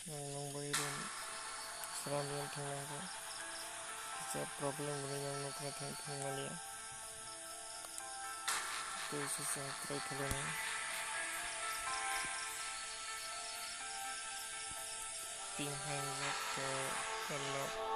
Nangbayron Seramian Tango. It's a problem with young Nokratan Tangalia. This is a curriculum. Team hangs up the lock.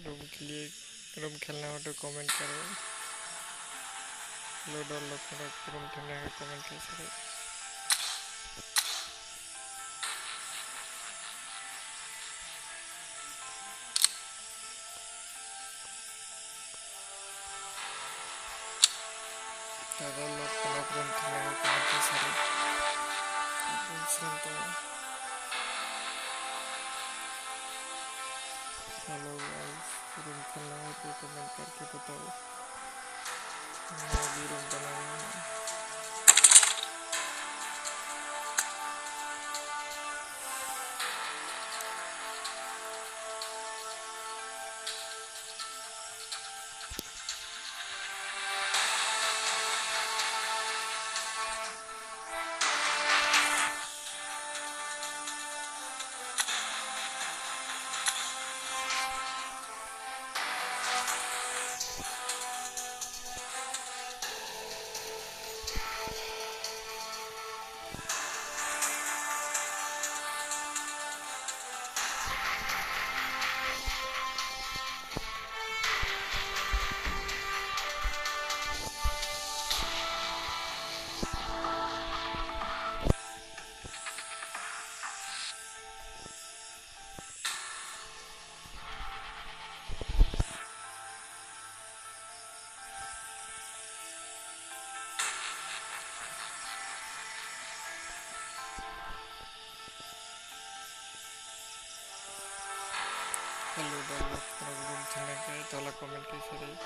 Room खेलना हो तो comment करो ludo room खेलने का comment कैसे दादा लोग रूम खेलने का कमेंट कैसे हेलो गाइस रूम खेलना है तो कमेंट करके बताओ मैं भी रूम बनाऊंगा हेलो डालो रूम खेलने का ताला कमेंट कैसे रही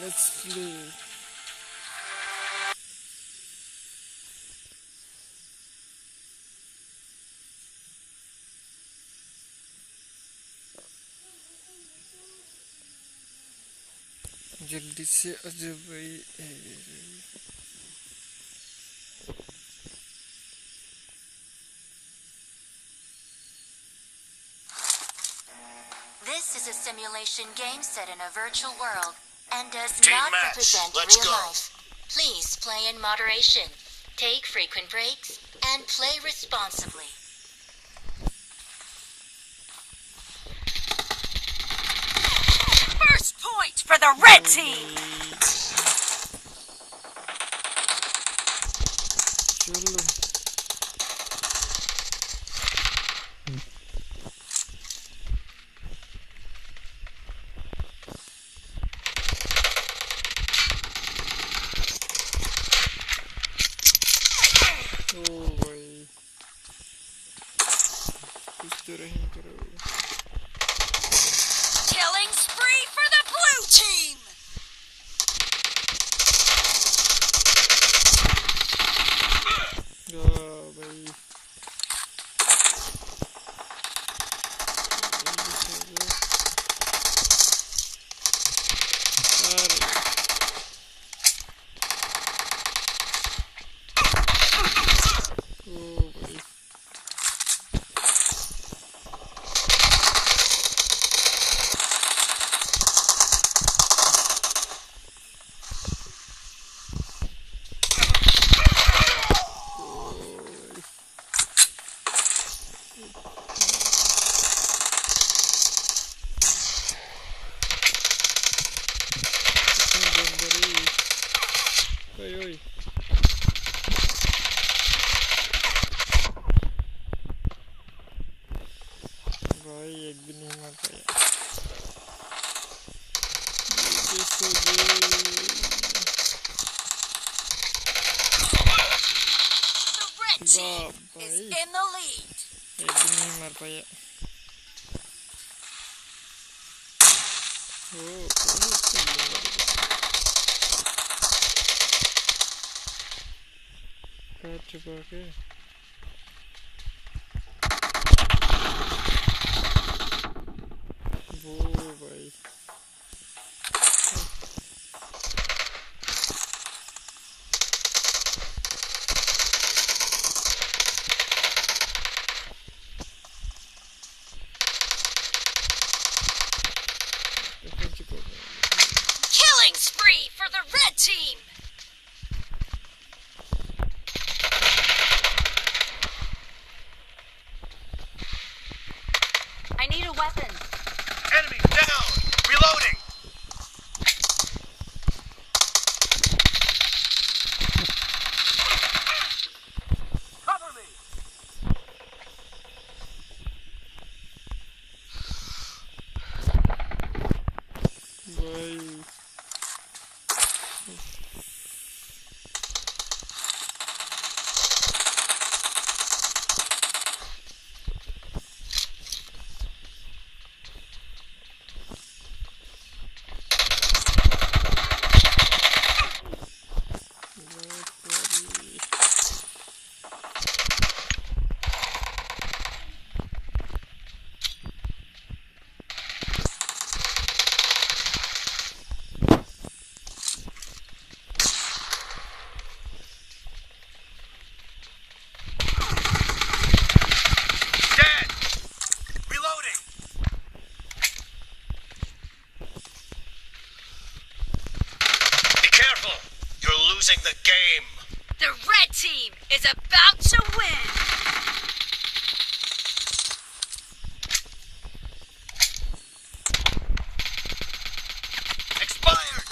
Let's play. जल्दी से अजय भाई This is a simulation game set in a virtual world and does not represent real life. Please play in moderation, take frequent breaks, and play responsibly. First point for the red team! Killing spree for the blue team! ओए ओए भाई एक भी नहीं मार पाया The red team is in the lead. एक भी नहीं मार पाया काट चुका के वो भाई Killing spree for the red team. I need a weapon. Enemy down! Reloading! Cover me! भाई Dead! Reloading! Be careful! You're losing the game! The red team is about to win. Expired!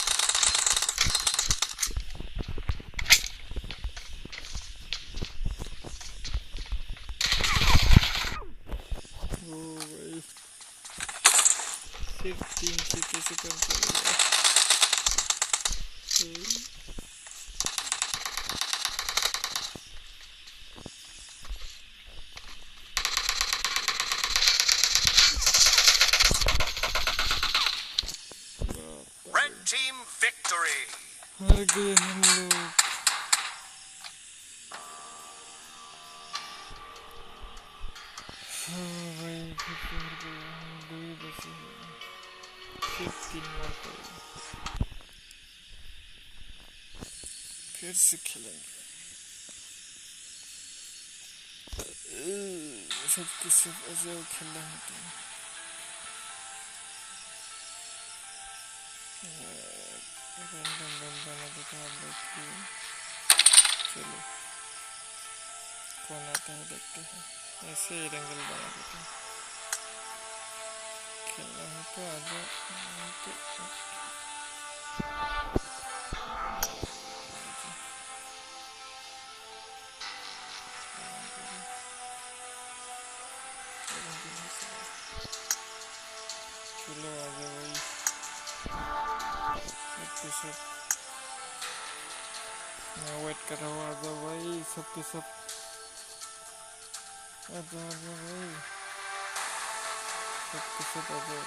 वो भाई सिर्फ 3 से कैसे कम चलेगा Red team victory! हार गए हम लोग हाँ भाई फिर तो हार गए हम 2 ही बचे हैं फिर 3 मार पाए फिर से खेलेंगे सबके सब अजाओ खेलना है तो रैंडम बंदा देखा हम लोग की चलो कौन आता है देखते हैं ऐसे ही रंगल बना देते हैं खेलना है तो आजा नहीं तो चलो आजा भाई सबके सब मैं वेट कर रहा हूँ आजा भाई सबके सब आजा आजा भाई सबके सब आजा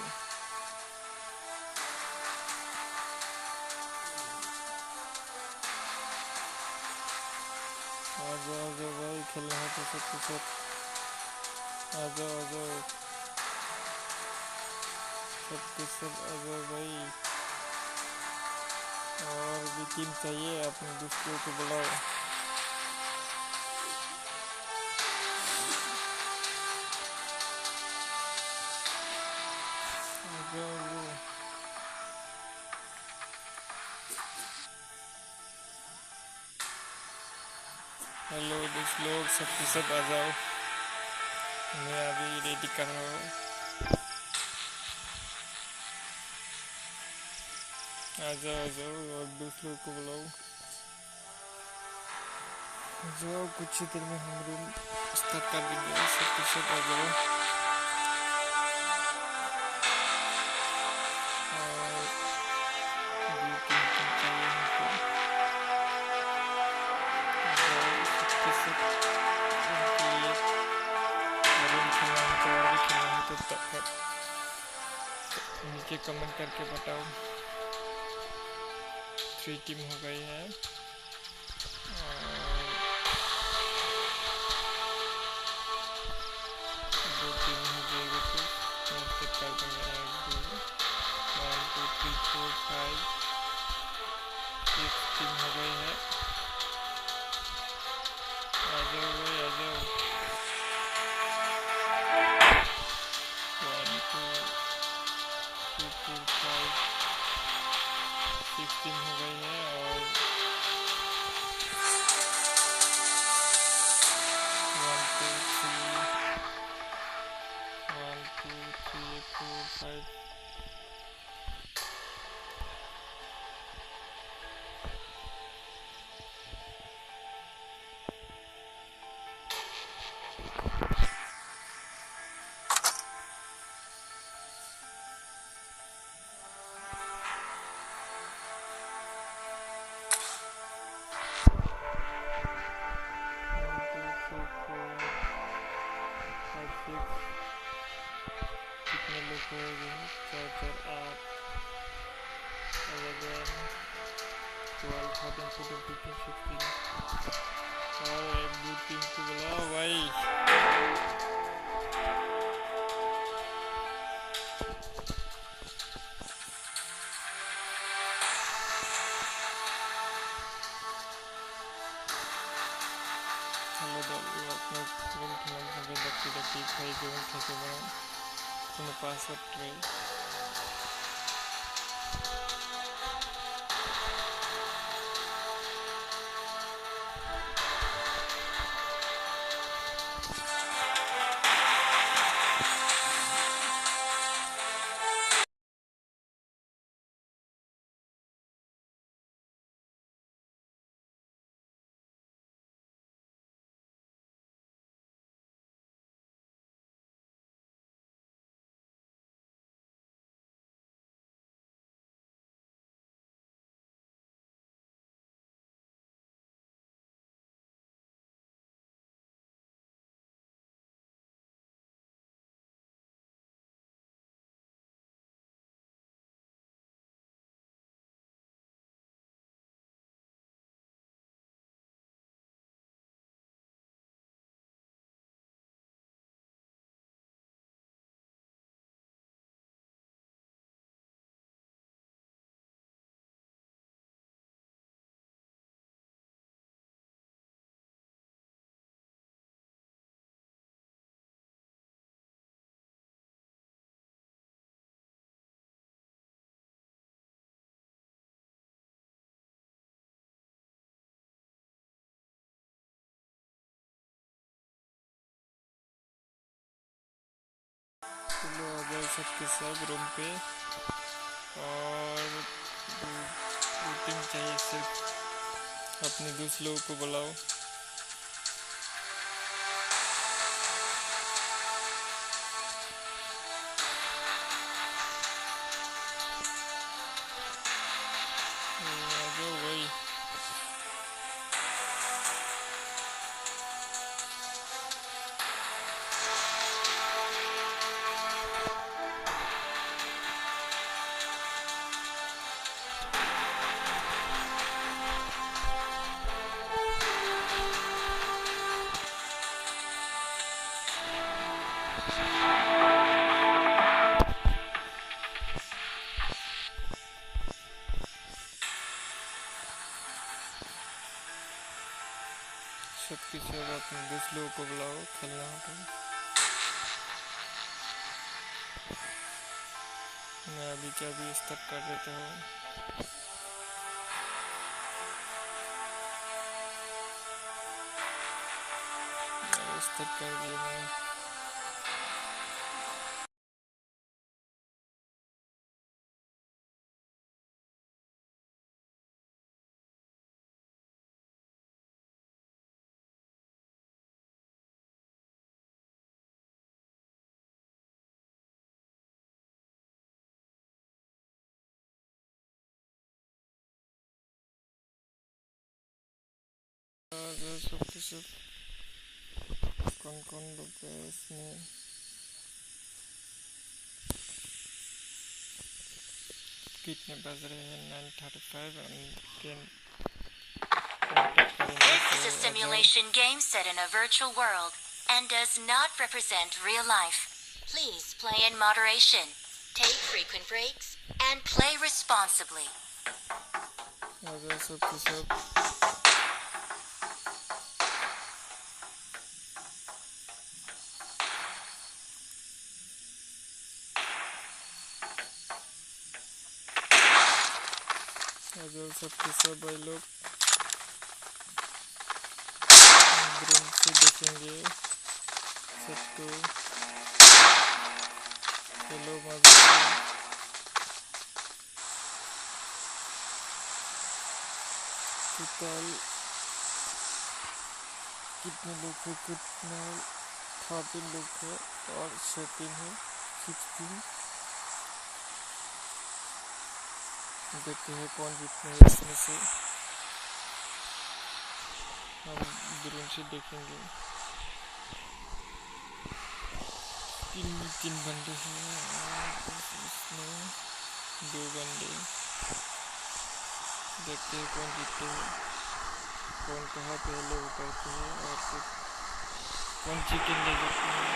आजा आजा भाई खेलना है तो सबके सब आजा आजा सबके सब आजा भाई और भी टीम चाहिए अपने दोस्तों को बुलाओ आजा आजा हेलो दोस्त लोग सबके सब आ जाओ मैं अभी रेडी कर रहा हूँ आ जाओ और दोस्त लोग को बुलाओ जाओ कुछ ही देर में हम रूम स्टार्ट कर देंगे, सब आ जाओ। और 2-3 दिन चाहिए हमको। जाओ सब उनके लिए रूम खेलना है तो और भी खेलना है तो तक नीचे कमेंट करके बताओ। 3 टीम हो गई है और 2 टीम हो जाएगी तो मैं चेक कर दूँगा। 1 2 1 2 3 4 5 6 टीम हो गई है। आ जाओ भाई आ जाओ। 1 2 3 4 5 6 टीम हो गई है और 1 2 3 4 5 कितने लोग हो गए? 4 4 8 11 12 13 14 15 16 और 1 2 3 को बुलाओ भाई। चलो अपने रूम खेलने में डक्टी खाई गेम खेलते हैं अपने पास ट्रे। चलो आ जाओ सबके सब रूम पे और 2 टीम चाहिए सिर्फ। अपने दोस्त लोगों को बुलाओ। आ जाओ भाई। सबके सब अपने दोस्त लोगों को बुलाओ खेलना हो तो। मैं अभी क्या भी स्टार्ट कर देता हूँ। स्टार्ट कर दिया मैं। सबके सब कौन लोग है इसमें। कितने बज रहे हैं 9:35 और 10 This is a simulation game set in a virtual world and does not represent real life. Please play in moderation, take frequent breaks, and play responsibly. अगर सबके सब भाई लोग ड्रोन से देखेंगे सबको। चलो मजे से टोटल कितने लोग हैं, कितना 13 लोग हैं और 16 है 16। देखते हैं कौन जीतने हैं इसमें से, हम ड्रोन से देखेंगे। तीन बंदे हैं और इसमें 2 बंदे। देखते हैं कौन जीतते हैं, कौन कहाँ पहले उतरते हैं और फिर कौन चिकन ले जाते हैं।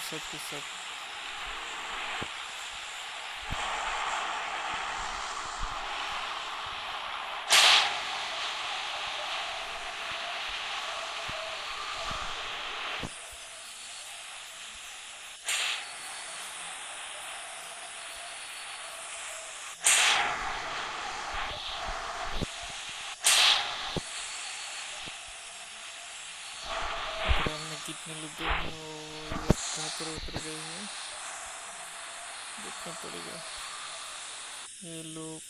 सबके सब कितने लोग गए हैं और कहाँ पर उतर गए हैं देखना पड़ेगा। ये लोग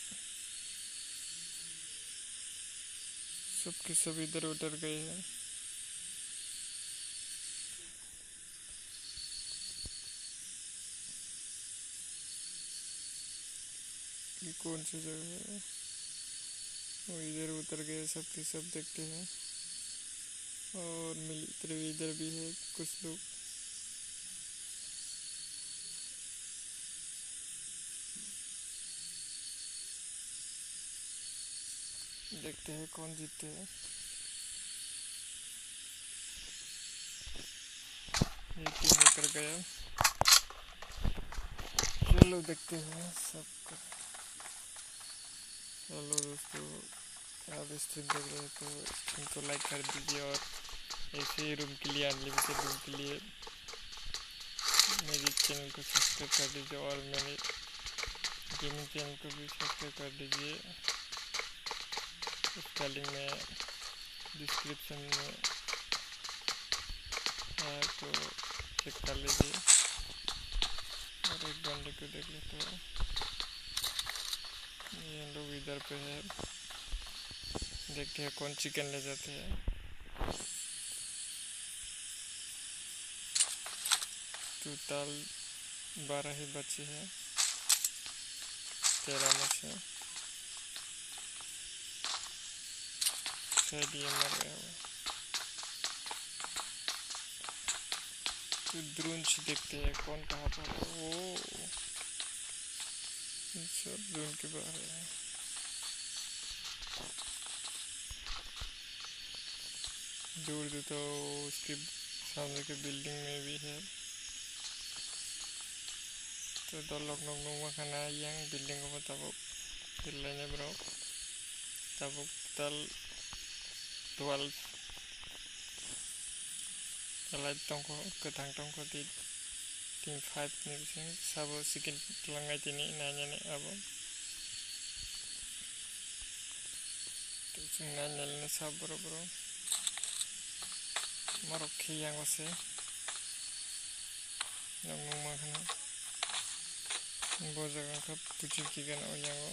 सबके सब इधर उतर गए हैं। ये कौन सी जगह है, वो इधर उतर गए सबके सब। देखते हैं और मिलिट्री इधर भी है कुछ लोग। देखते हैं कौन जीतते हैं। ये टीम उतर गया। चलो देखते हैं सबका। हेलो दोस्तों, आप स्ट्रीम देख रहे हैं तो स्ट्रीम को लाइक कर दीजिए और ऐसे ही रूम के लिए, अनलिमिटेड रूम के लिए मेरे चैनल को सब्सक्राइब कर दीजिए और मेरे गेमिंग चैनल को भी सब्सक्राइब कर दीजिए। उसका लिंक में डिस्क्रिप्शन में है तो चेक कर लीजिए। और एक बंदे को देख लेते हैं, ये लोग इधर पे है। देखते हैं कौन चिकन ले जाते हैं। टोटल 12 ही बच्चे हैं 13 में से। शायद ये मर गया हुआ। तो ड्रोन से देखते हैं कौन कहाँ पर है। वो सब ड्रोन के बाहर है। दूर दूर तो उसके सामने के बिल्डिंग में भी है। तो dolog nung makana yang building ko tabok bilanya bro tabok total 12 light tongko ketang tongko di team 5 ni bising sabo sikin langai tini nanya ni abo to sing nanya ni sabo bro marokhi yang wase nung makana बहुत जगह का पुचिंग की गया और यहाँ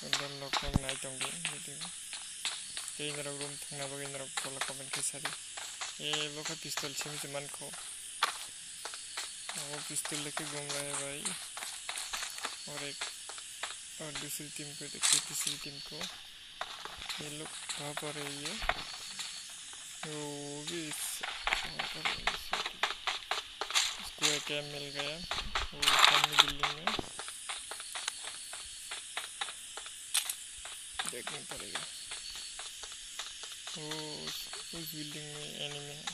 उधर लोग night होंगे वीडियो कई तरह रूम थंगना बगे तरह कमेंट के सारी ये लोग का पिस्तौल छिमी से मन को वो पिस्तौल लेके घूम रहा है भाई और दूसरी टीम को देखिए तीसरी टीम को ये लोग कहाँ पर है ये वो भी इसको एक कैम मिल गया वो सामने बिल्डिंग में देखना पड़ेगा वो उस बिल्डिंग में एनिमी है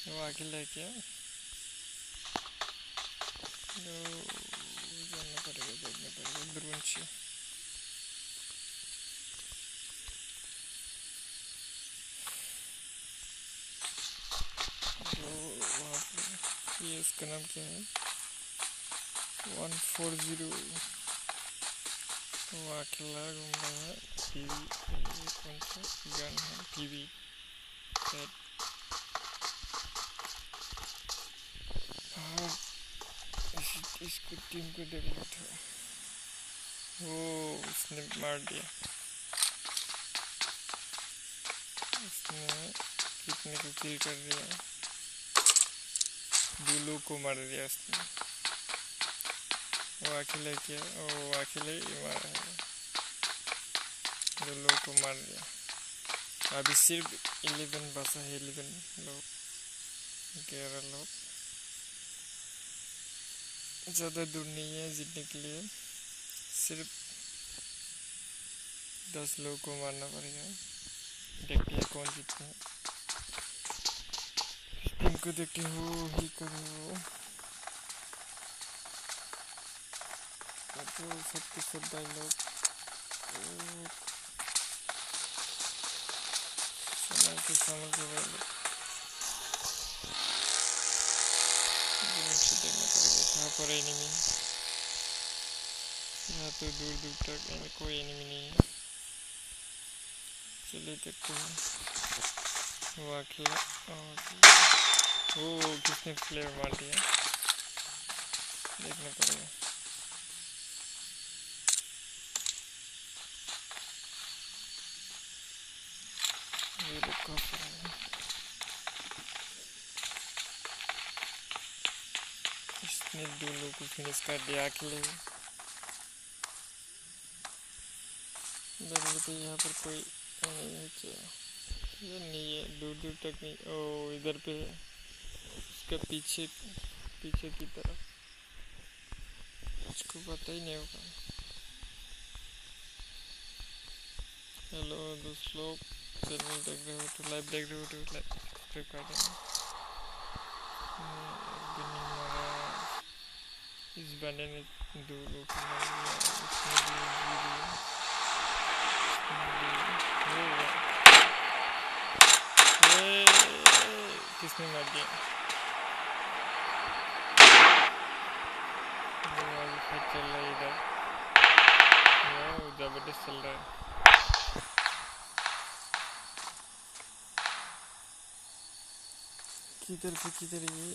वो अकेला है क्या देखना पड़ेगा दुर्वंशी ये इसका नाम क्या है 140 वो अकेला घूम रहा है टीवी कौन सा गन है टीवी सेट इसको टीम को देखना था वो उसने मार दिया उसने कितने को किल कर दिया बुलू को मार दिया उसने वो अकेले किया वो अकेले ही मारा है दो लोग को मार दिया अभी सिर्फ 11 बचा है 11 लोग 11 लोग ज़्यादा दूर नहीं है जीतने के लिए सिर्फ 10 लोगों को मारना पड़ेगा देखते हैं कौन जीतता है टीम को देखते हो ही करो तो सबके सब डायलॉग संभाल के डायलॉग देखना पड़ेगा कहाँ पर एनिमी यहाँ तो दूर दूर तक कोई एनिमी नहीं है चलिए देखते हैं वो अकेला वो किसने फ्लेयर मार दिया देखना पड़ेगा ये लोग कहाँ पर है इसने दो लोगों को फिनिश कर दिया अकेले तो यहाँ पर कोई नहीं है क्या ये नहीं है दूर दूर तक नहीं ओ इधर पे है उसका पीछे की तरफ उसको पता ही नहीं होगा हेलो दोस्त लोग चैनल देख रहे हो तो लाइव देख रहे हो तो लाइव सब्सक्राइब कर देना इस बंदे ने दो लोग को मार दिया किसने मार दिया चल रहा है इधर जबरदस्त चल रहा है किधर ये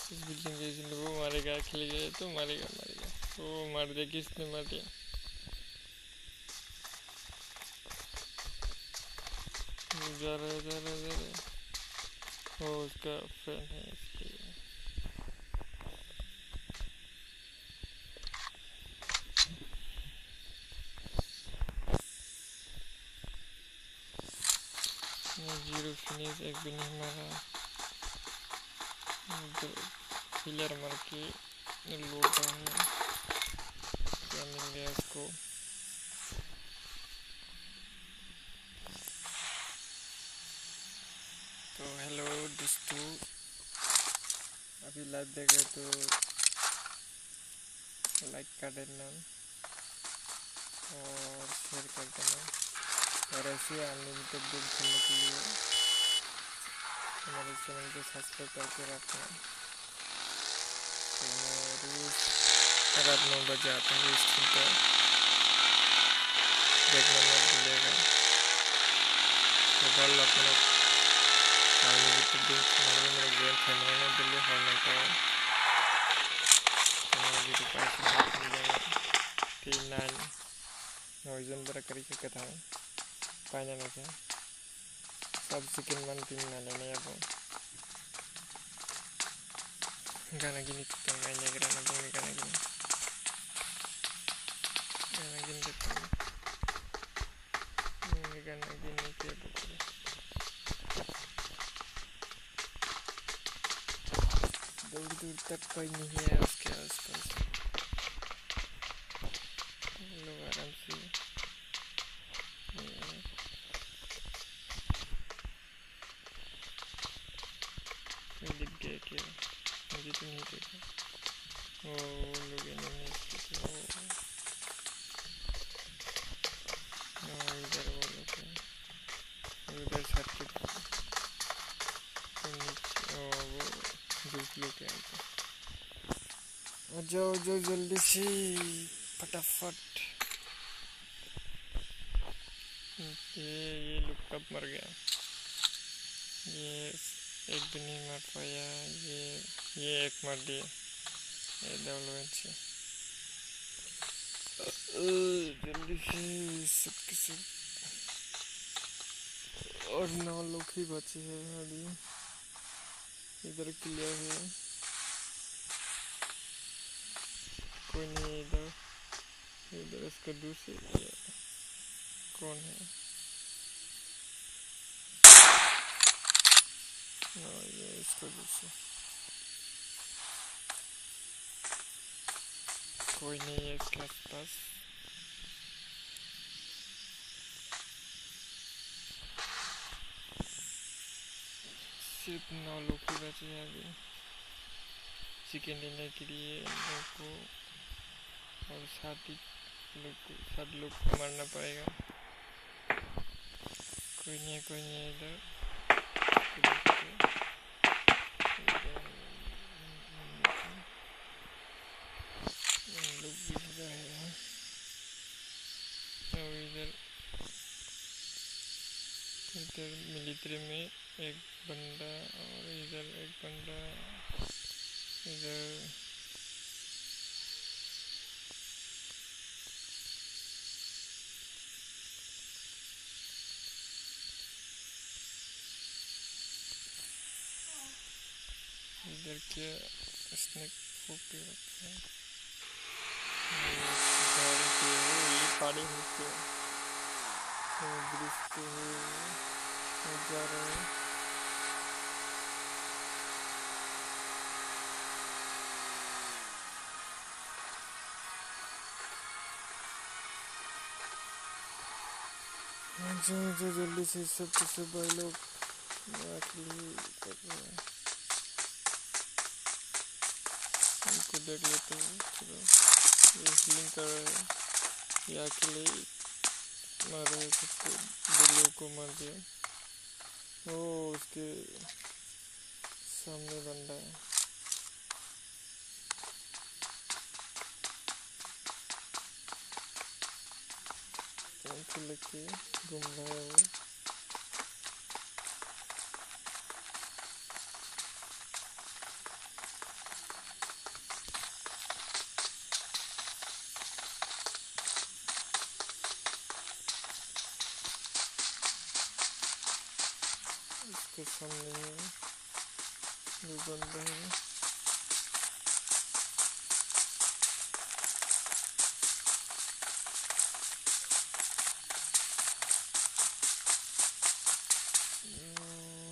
इस बिल्डिंग के जिन लोगों मारेगा खेल गए तो मारेगा वो मार दिया किसने मार दिया जा रहा है वो उसका फ्रेंड है इसलिए जीरो फिनिश एक भी नहीं मारा किलर मार के लूटा है क्या मिल गया उसको तो हेलो दोस्तों अभी लाइव देख रहे तो लाइक कर देना और शेयर कर देना और ऐसे अनलिमिटेड गेम खेलने के लिए हमारे चैनल को सब्सक्राइब करके रखना तो मैं रोज़ रात 9 बजे आता हूँ स्क्रीन पर देखने मत भूलिएगा तो कल अपना अनलिमिटेड गेम खेलने मेरे गेम खेलने में दिल्ली होने का हमारे वीडियो पास मिल जाएगा 39 November kerja ketang, panjang aja. Subsequent month ini nanya apa? Karena gini kita nanya karena apa ini karena gini kita ini karena gini kayak apa? दूर तक कोई नहीं है उसके आसपास लोग आराम से दिख गया क्या मुझे तो नहीं देखा वो लोग नहीं इधर वो लोग उधर छत के वो दूसरे के आ जाओ जो जल्दी से फटाफट ये लोग कब मर गया ये एक भी नहीं मर पाया ये एक मर दिया ये डेवलपमेंट से जल्दी से सबके सब और 9 लोग ही बचे हैं अभी इधर क्लियर है कोई नहीं इधर इसका दूसरे कौन है ये इसका दूसरे कोई नहीं है इसके आसपास सिर्फ 9 लोग ही बचे हैं अभी चिकन लेने के लिए इन लोग को और 7 लोग को मारना पड़ेगा कोई नहीं इधर लोग भी इधर है और इधर मिलिट्री में एक बंदा और इधर एक बंदा इधर क्या स्नेक फोके रखा है ये पहाड़ी होके ब्रिज पे जा रहे हैं जो जल्दी से सब भाई लोग कर रहे हैं उनको देख लेते हैं चलो ये हीलिंग कर रहे हैं ये अकेले मार रहे सबको 2 लोगों को मार दिया वो उसके सामने बंदा है उनको लेके घूम रहा है वो इसके सामने जो बंदा है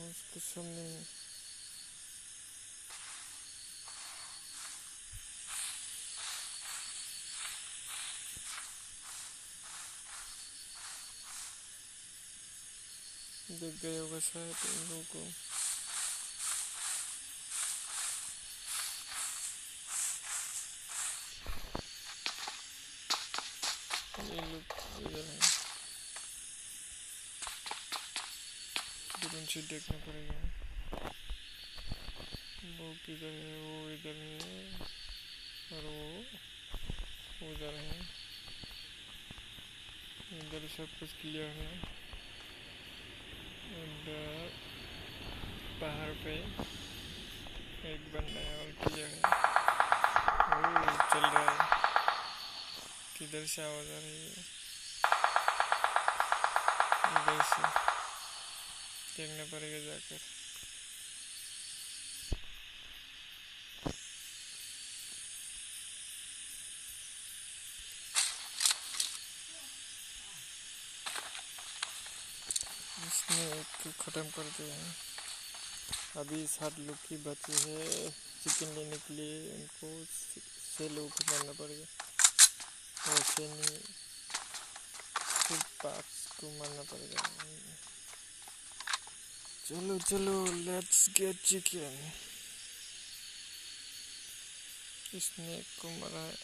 इसके सामने देख गए होगा शायद इन लोगों को ये लोग इधर हैं फिर उनसे देखना पड़ेगा वो किधर है वो इधर है और वो उधर है इधर सब कुछ क्लियर है पहाड़ पे एक बंदा है और क्लियर है वो चल रहा है किधर से आवाज आ रही है इधर से देखना पड़ेगा जाकर। इसने एक ख़त्म कर दिया है। अभी 7 लोग की बची है। चिकन लेने के लिए उनको 6 लोग को मारना पड़ेगा। वैसे नहीं, सिर्फ 5 को मारना पड़ेगा। चलो चलो, लेट्स गेट चिकन। इसने एक को मारा है।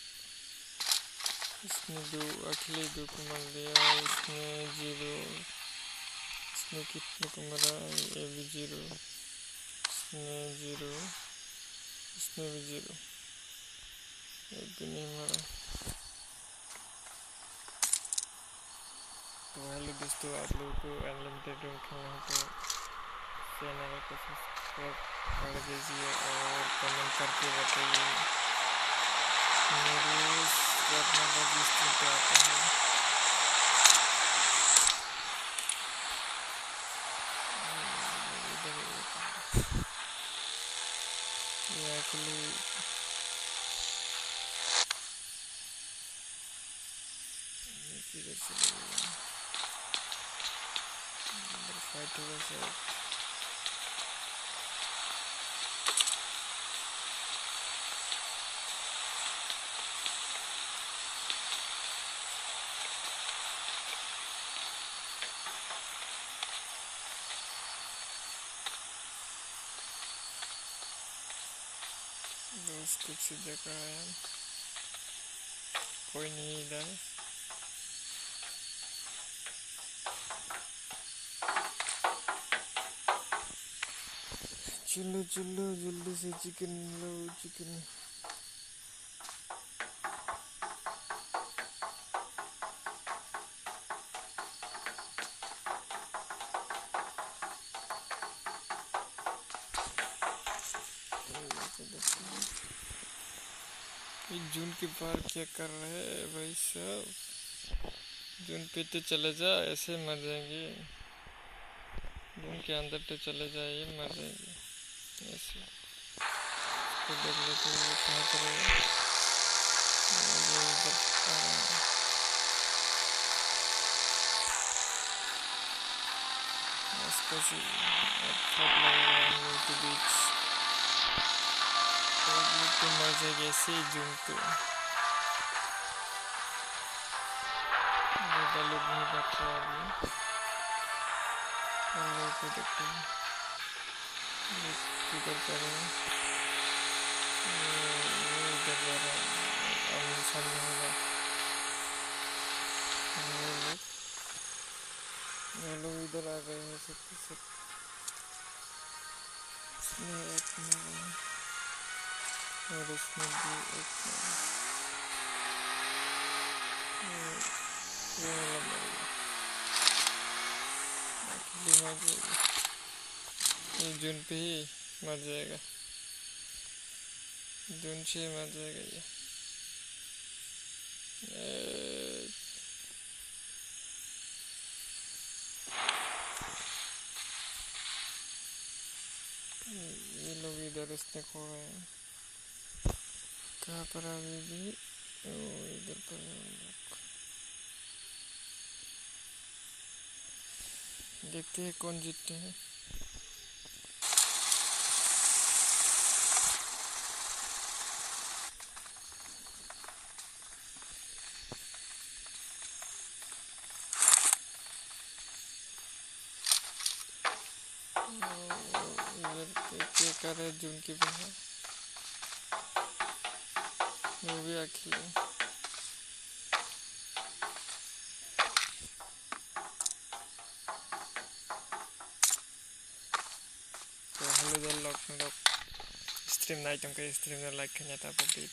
इसने 2 अकेले 2 को मार दिया। इसने 0। इसने कितने को मारा? ये भी 0। इसने 0। इसने भी 0। एक भी नहीं मारा। तो हेलो दोस्तों, आप लोगों को अनलिमिटेड रूम खेलना है तो चैनल को सब्सक्राइब कर दीजिए और कमेंट करके बताइए मेरे अपना बस पे आता है। ये एक्चुअली किधर से लगेगा? फाइट होगा शायद। बस कुछ जगह है, कोई नहीं इधर। चलो चलो, जल्दी से चिकन लो, चिकन। ये जून के बाहर क्या कर रहे हैं भाई साहब? जून पे तो चले जा, ऐसे मर जाएंगे। जून के अंदर तो चले जाइए, मर जाएंगे ऐसे। तो देख लेते हैं कहाँ पर है। ये इधर आ रहा है। इसका सी फाइट लगेगा हम लोग के बीच। तो मर जाएगी ऐसे ही जून पे। ज़्यादा लोग नहीं बैठ रहे अभी। हम लोग को देखते हैं किधर कर रहे हैं। इधर जा रहा है, आमने सामने होगा। वो लोग इधर आ गए हैं सब। इसमें एक मारा और इसमें भी एक मारा। ये वाला मारेगा, अकेले मर जाएगा। ये जून पे ही मर जाएगा, जून से मर जाएगा ये। ये लोग इधर इसने खो रहे हैं। कहाँ पर अभी भी? इधर पर है हम लोग। देखते हैं कौन जीतते हैं। क्या कर रहे हैं जून के बाहर? वो भी अकेले। तो हेलो द लोग स्ट्रीम नाइट उनके स्ट्रीम में लाइक करना था पब्लिक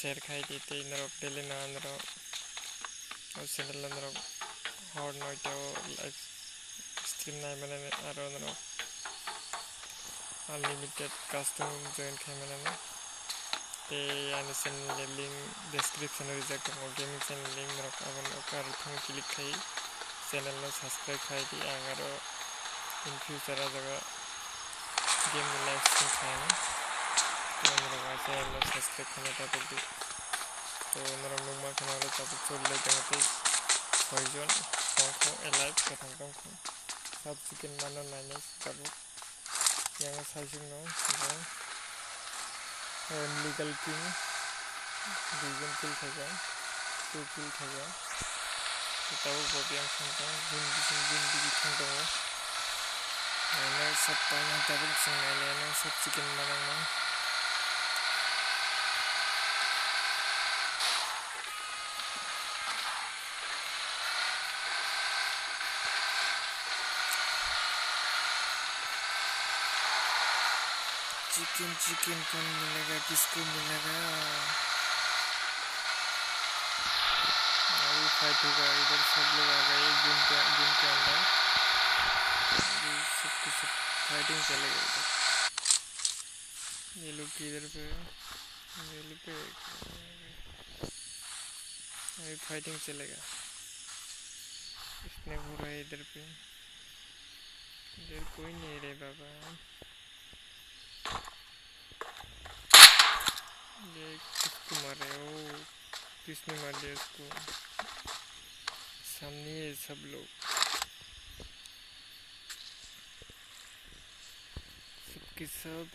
शेयर खाई देते इंद्र डेली ना अंदर और चैनल अंदर hot night live stream night मैंने आरो अंदर अनलिमिटेड कस्टम जॉइन खाई मैंने ते यानी चैनल लिंक डिस्क्रिप्शन में रिजल्ट गेमिंग चैनल लिंक रखा अपन आरो थं क्लिक खाई चैनल में सब्सक्राइब खाई दी आंगर इन फ्यूचर आ जगह गेम में लाइव स्ट्रीम खाएंगे तो मेरा चैनल में सब्सक्राइब खाना था तो मेरा नुमा खाना वाला था तो चल लेते हैं तो पॉइजन को एलाइव का थंग सब चिकन मानो नाइने तब yang साइजिंग no legal king division kill खाएगा 2 किल खाएगा तब बॉबी आं खाएगा गुन बिजी खाएगा मैंने सब पानी तब संग मैंने सब चिकन बनाना चिकन कौन मिलेगा किसको मिलेगा अभी फाइट होगा इधर सब लोग आ गए जिम के अंदर सब फाइटिंग चलेगा इधर ये लोग किधर पे अभी फाइटिंग चलेगा इसने हो रहा है इधर पे इधर कोई नहीं रहे बाबा ये किसको मार रहे हो किसने मार दिया इसको सामने है सब लोग सबके सब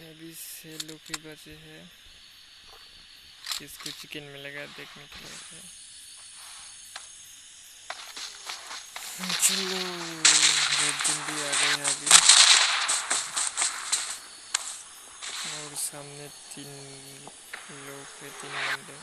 अभी 6 लोग ही बचे हैं किसको चिकन मिलेगा देखने के लिए चलो रेड भी आ गए हैं अभी और सामने 3 लोग हैं 3 बंदे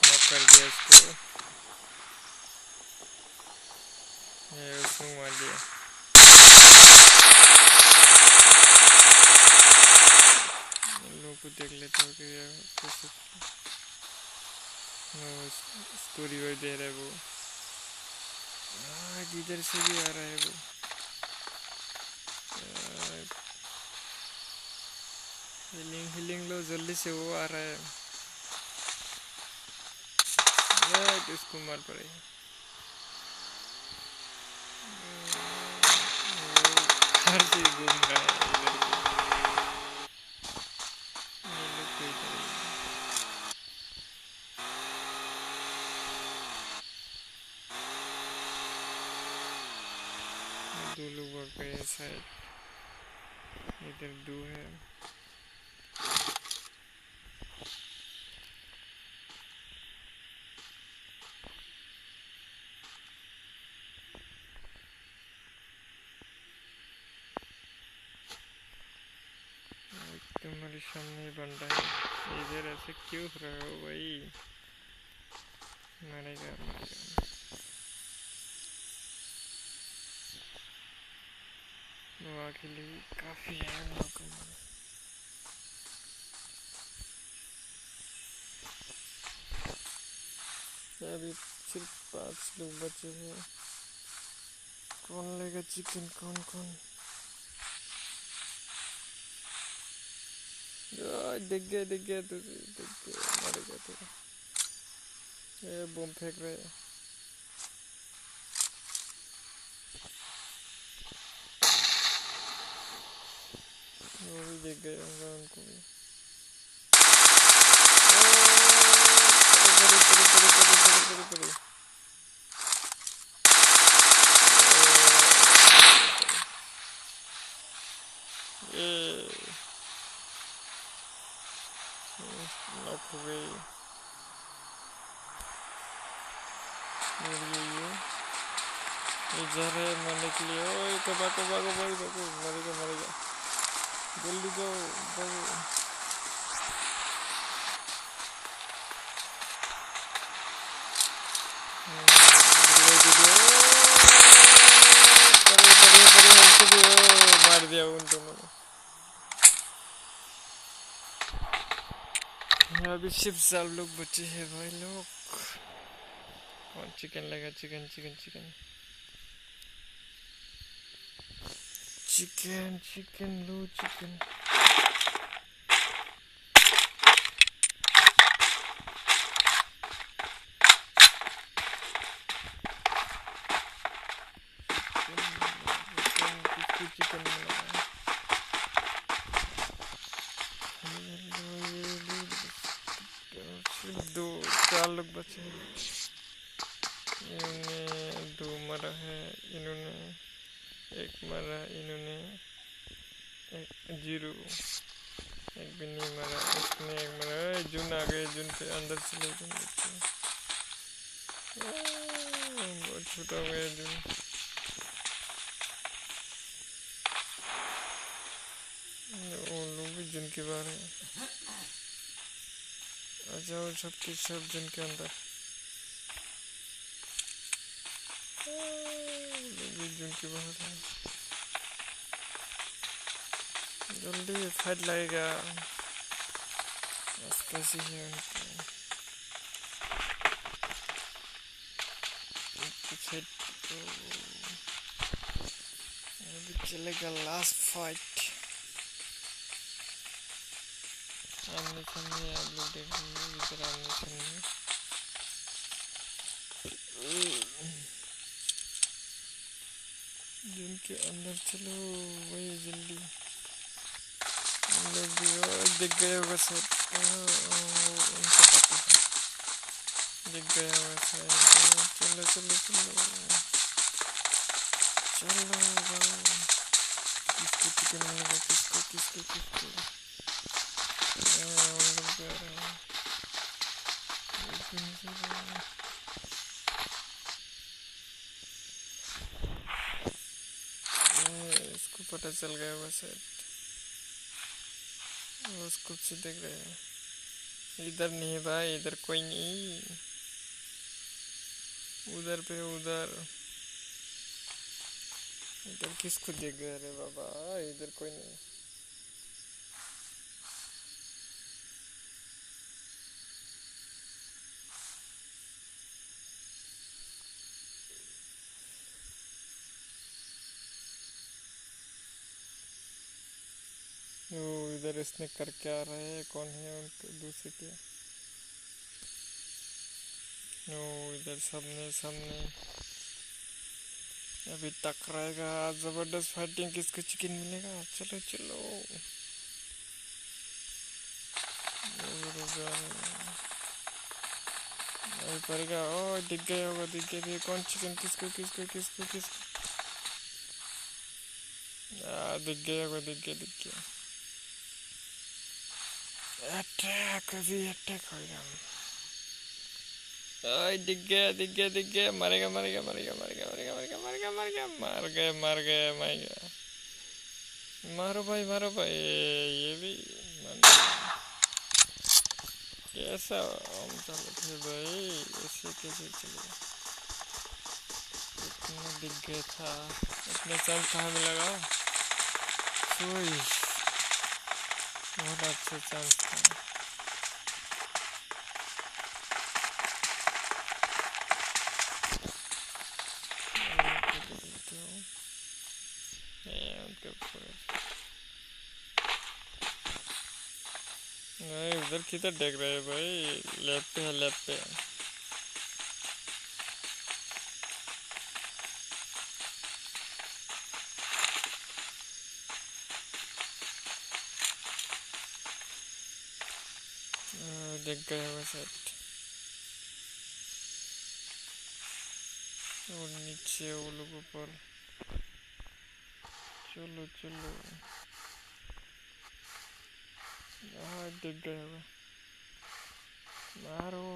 नॉक कर दिया इसको ये उसको मार दिया को देख लेता हूँ कि कैसे इसको रिवर दे रहा है वो जिधर से भी आ रहा है वो हीलिंग लो जल्दी से वो आ रहा है इसको मार पड़ेगा हर चीज घूम रहा है इधर दो लोग आ गए शायद इधर 2 है तुम्हारे सामने बन रहा है इधर ऐसे क्यों हो रहा हो भाई मरेगा के लिए काफी है अभी सिर्फ 5 लोग बचे हैं कौन लेगा चिकन कौन दिख गया तो मरेगा तो ये बम फेंक रहे हैं वो भी देख गए होंगे उनको भी परे नॉक हो गई ये जा रहे हैं मरने के लिए ओए भागो मरेगा जल्दी जाओ मार दिया उन दोनों ने अभी सिर्फ 4 लोग बचे हैं भाई लोग और चिकन लगा, chicken chicken chicken chicken chicken लो चिकन। चिकन दो चार लोग बचे हैं। इन्होंने दो मरा है, इन्होंने एक मरा, इन्होंने एक जीरो, एक भी नहीं मरा, इसने एक मरा। जून आ गए, जून पे अंदर चले जून बच्चे। बहुत छोटा हो गया जून। वो लोग भी जून के बाहर है। आ जाओ सबके सब जून के अंदर। लोग भी जून के बाहर है। जल्दी फाइट लगेगा। बस कैसी है उनकी अभी चलेगा लास्ट फाइट। आमने सामने आप लोग देख रहे हैं, इधर आमने सामने। जिनके अंदर चलो वही जल्दी। लोग भी दिख गए होगा सर, उनको पता है, दिख गया होगा सर। चलो चलो चलो चलो जाओ। किसको चिकन मिलेगा, किसको किसको किसको। उन लोग जा रहे हैं। इसको पता चल गया होगा शायद, उसको से देख रहे हैं। इधर नहीं है भाई, इधर कोई नहीं, उधर पे उधर। इधर किसको देख गए रे बाबा, इधर कोई नहीं। वो इधर इसने करके आ रहे हैं, कौन है उनके दूसरे के। वो इधर सामने सामने अभी टकराएगा। जबरदस्त फाइटिंग, किसको चिकन मिलेगा। चलो चलो अभी पड़ेगा। ओ दिख गया होगा, दिख गया। कौन चिकन, किसको किसको किसको किसको। दिख गया होगा, दिख गया दिख गया। अटैक, अभी अटैक हो गया। दिख गया दिख गया दिख गया। मरेगा मरेगा मरेगा मरेगा मरेगा मरेगा मरेगा मरेगा। मार गए मार गए मार गया। मारो भाई मारो भाई। ये भी कैसा हम चलो थे भाई, ऐसे कैसे चले। इतना दिख गया था, इतना चांस कहाँ मिलेगा। बहुत अच्छा चांस था। नहीं उधर किधर देख रहे हैं भाई, लेफ्ट पे है लेफ्ट पे। देख गए होगा शायद। और नीचे वो लोग ऊपर। चलो चलो दिख गए होगा। मारो,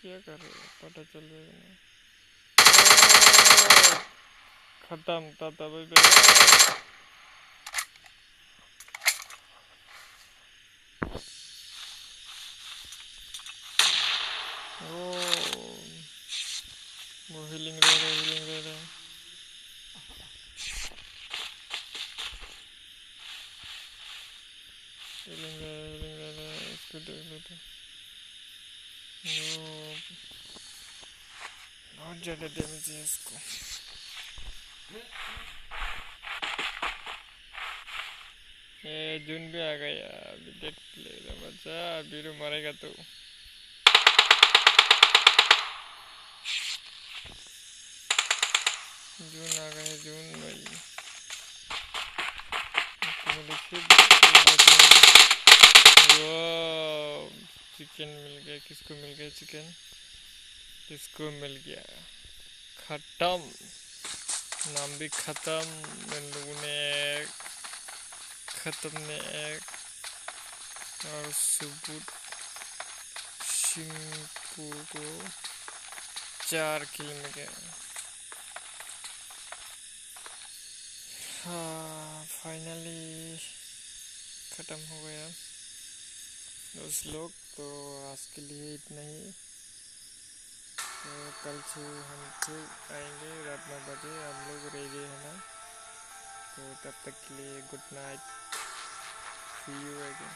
क्या कर रहे हो, पता चल जाएगा ना। खत्म ताता भाई भाई। वो हीलिंग रह रहा है, हीलिंग रह रहा है। हीलिंग रह रहा है, इसको देख लेते। बहुत ज़्यादा डैमेज है इसको। ये जून भी आ गया, अभी देख लेगा बच्चा, बीरू मरेगा तो। जून आ गया, जून भाई। वो चिकन मिल गया, किसको मिल गया चिकन? किसको मिल गया? खत्म, नाम भी खत्म। इन लोगों ने खत्म ने एक और सुबुत शिंपू को 4 किल में गया। हाँ, फाइनली खत्म हो गया दोस्त लोग। तो आज के लिए इतना ही। तो कल से हम फिर आएंगे रात 9 बजे, हम लोग रेडी है ना। तो तब तक के लिए good night, see you again.